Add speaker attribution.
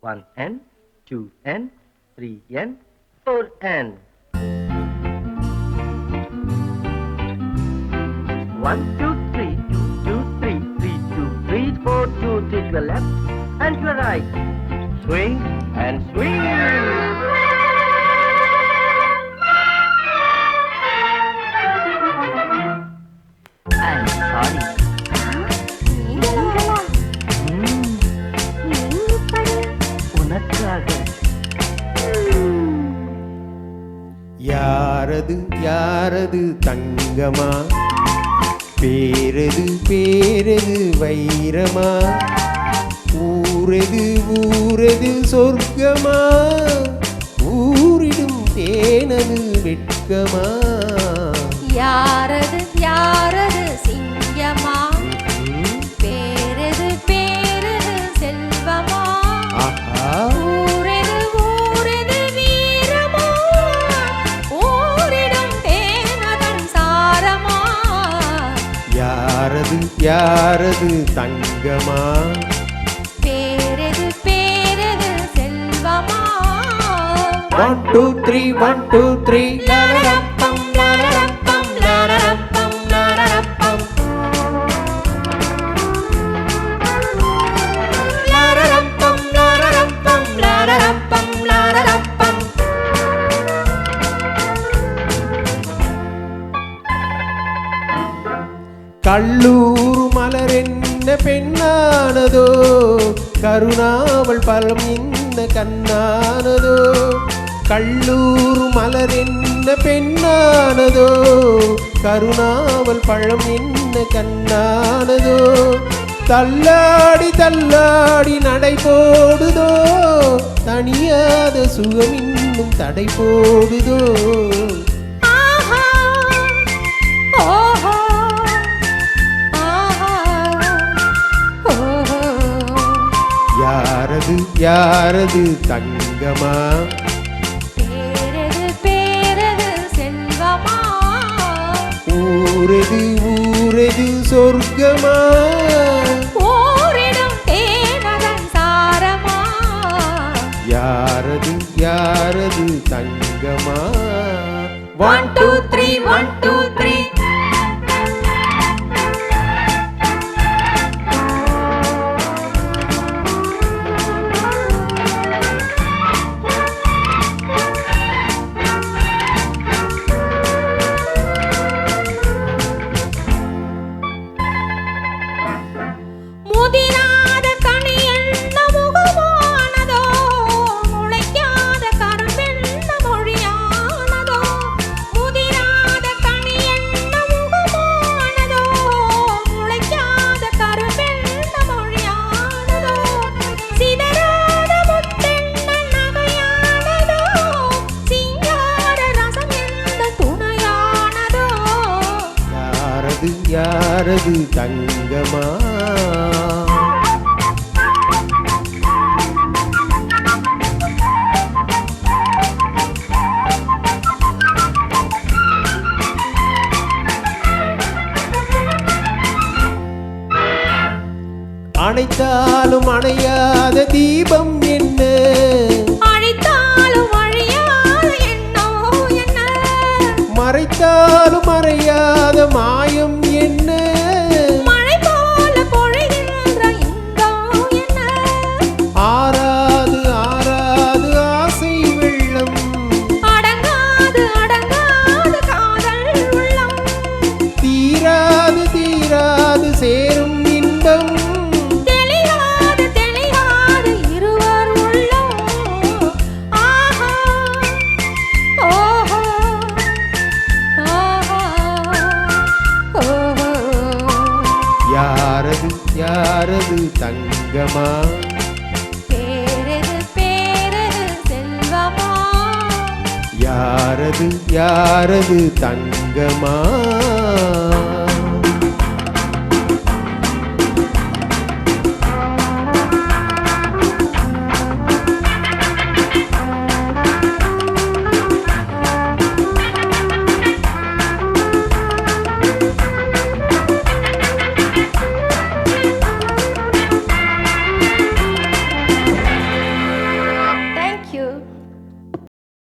Speaker 1: 1N, 2N, 3N, 4N. 1, 2, 3, 2, 2, 3, 3, 2, 3, 4, 2, 3 to your left and to your right. Swing and swing. I'm sorry. உனக்காக.
Speaker 2: யாரது யாரது தங்கமா, பேரது பேரது வைரமா, ஊரது ஊரது சொர்க்கமா, ஊரிடும் தேனது வெட்கமா.
Speaker 3: யாரது யாரது சிங்கமா, பேரது பேரது செல்வமா, ஊரது ஊரது வீரமா, ஊரிடும் தேனதன் சாரமா.
Speaker 2: யாரது யாரது தங்கமா,
Speaker 3: பேரது பேரது செல்வமா.
Speaker 2: 1 2 3 1 2 3 லரரப்பம் லரரப்பம் லரரப்பம் லரரப்பம் லரரப்பம் லரரப்பம் லரரப்பம் லரரப்பம். கல்லூர் மலரென்ன பெண்ணானதோ, கருணாவள் பலம் என்ன கண்ணானதோ. கல்லூர் மலரென்ன பெண்ணானதோ, கருணாவள் பழம் என்ன கண்ணானதோ. தள்ளாடி தள்ளாடி நடை போடுதோ, தனியாத சுகம் இன்னும் தடை போடுதோ. யாரது யாரது தங்கமா,
Speaker 3: பேரது பேரது செல்வமா,
Speaker 2: ஊரது ஊரது சொர்க்கமா,
Speaker 3: ஊரிடும் தேனதன் சாரமா.
Speaker 2: யாரது யாரது தங்கமா.
Speaker 3: 1 2 3 1 2 3. முதிராத கனி என்ன முகமானதோ, முளைக்காத கரும்பென்ன மொழியானதோ. முதிராத கனி என்ன முகமானதோ, முளைக்காத கரும்பென்ன மொழியானதோ. சிதறாத முத்தென்ன நகையானதோ, சிங்கார ரசம் எந்த துணையானதோ.
Speaker 2: யாரது யாரது தங்கமா. அணைத்தாலும் அணையாத தீபம் என்ன,
Speaker 3: அழைத்தாலும் அழியாத எண்ணோ என்ன,
Speaker 2: மறைத்தாலும் மறையாத மாயம் என்ன.
Speaker 3: மழை போல பொழிகின்ற இன்பம் என்ன,
Speaker 2: ஆறாது ஆறாது ஆசை வெள்ளம்,
Speaker 3: அடங்காது அடங்காது காதல் உள்ளம்.
Speaker 2: தீராது தீராது சேரும் இன்பம்.
Speaker 3: தெளியாது தெளியாது இருவர் உள்ளம். ஆஹா ஓஹோ ஆஹா ஓஹோ.
Speaker 2: யாரது யாரது தங்கமா,
Speaker 3: பேரது பேரது செல்வமா,
Speaker 2: யாரது யாரது தங்கமா.
Speaker 3: two.